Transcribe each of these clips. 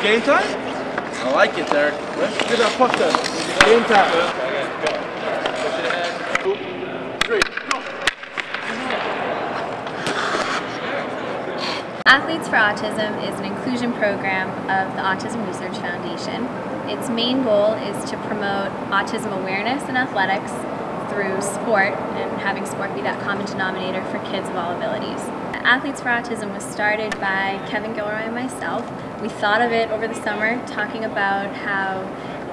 game time? I like it, Derek. Let's get that puck then. Game time. Go. 2, 3, go. Athletes for Autism is an inclusion program of the Autism Research Foundation. Its main goal is to promote autism awareness in athletics through sport and having sport be that common denominator for kids of all abilities. Athletes for Autism was started by Kevin Gilroy and myself. We thought of it over the summer, talking about how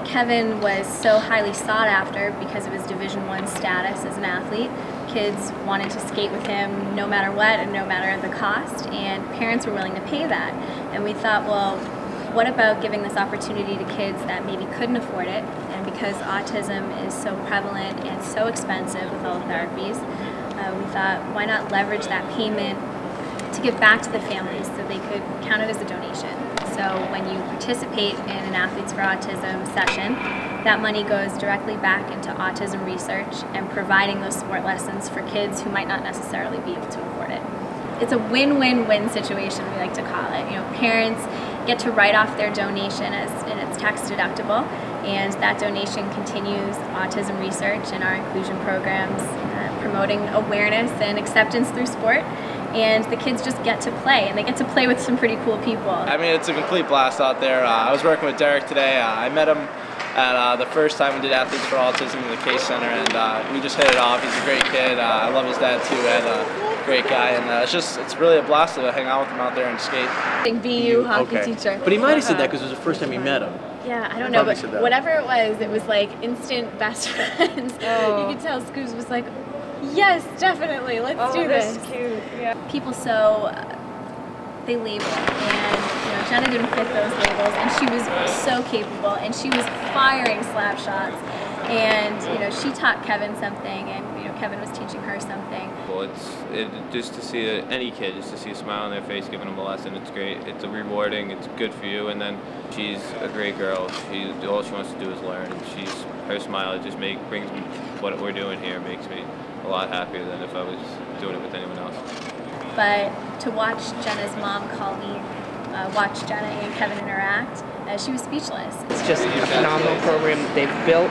Kevin was so highly sought after because of his Division I status as an athlete. Kids wanted to skate with him no matter what and no matter the cost, and parents were willing to pay that. And we thought, well, what about giving this opportunity to kids that maybe couldn't afford it? And because autism is so prevalent and so expensive with all the therapies, we thought, why not leverage that payment to give back to the families so they could count it as a donation. So when you participate in an Athletes for Autism session, that money goes directly back into autism research and providing those sport lessons for kids who might not necessarily be able to afford it. It's a win-win-win situation, we like to call it. You know, parents get to write off their donation and it's tax deductible, and that donation continues autism research and our inclusion programs, promoting awareness and acceptance through sport. And the kids just get to play, and they get to play with some pretty cool people. I mean, it's a complete blast out there. I was working with Derek today. I met him at the first time we did Athletes for Autism in the Case Center, and we just hit it off. He's a great kid. I love his dad too, and a great guy. And it's really a blast to hang out with him out there and skate. BU hockey teacher. But he might have said that because it was the first time he met him. Yeah, I don't know, but whatever it was like instant best friends. Oh. You could tell Scoobs was like, yes, definitely, let's do this. That's cute. Yeah. People they label, and Jenna didn't fit those labels, and she was so capable, and she was firing slap shots, and she taught Kevin something, and Kevin was teaching her something. Well, just to see any kid, just to see a smile on their face, giving them a lesson, it's great. It's rewarding. It's good for you. And then she's a great girl. All she wants to do is learn, and her smile just brings me what we're doing here makes me a lot happier than if I was doing it with anyone else. But to watch Jenna's mom call me, watch Jenna and Kevin interact, she was speechless. It's just a phenomenal program that they've built,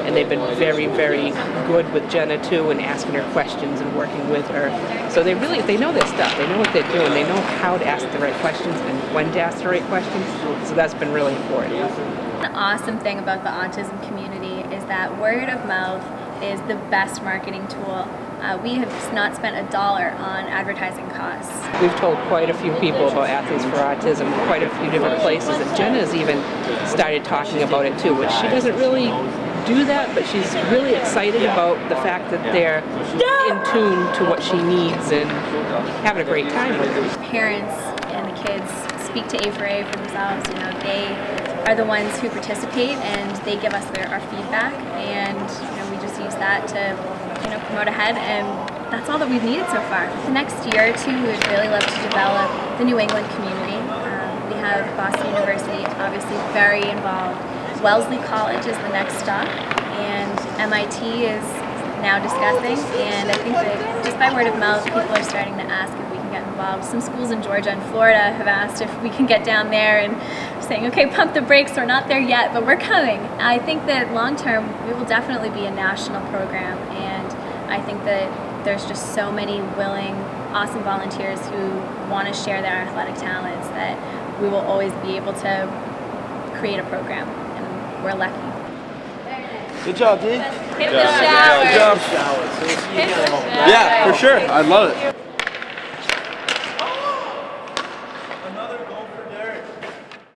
and they've been very, very good with Jenna too, and asking her questions and working with her. So they know their stuff. They know what they're doing. They know how to ask the right questions and when to ask the right questions. So that's been really important. An awesome thing about the autism community is that word of mouth is the best marketing tool. We have not spent $1 on advertising costs. We've told quite a few people about Athletes for Autism, quite a few different places, and Jenna's even started talking about it too, which she doesn't really do that, but she's really excited about the fact that they're in tune to what she needs and having a great time with it. Parents and the kids speak to A4A for themselves. They are the ones who participate, and they give us our feedback, and we just use that to promote ahead, and that's all that we've needed so far. The next year or two, we would really love to develop the New England community. We have Boston University, obviously very involved. Wellesley College is the next stop, and MIT is now discussing, and I think that just by word of mouth, people are starting to ask if we can get involved. Some schools in Georgia and Florida have asked if we can get down there, and saying, okay, pump the brakes, we're not there yet, but we're coming. I think that long term, we will definitely be a national program, and I think that there's just so many willing, awesome volunteers who want to share their athletic talents that we will always be able to create a program, and we're lucky. Good job, D. Hit the shower. Good job. Yeah, for sure. I love it.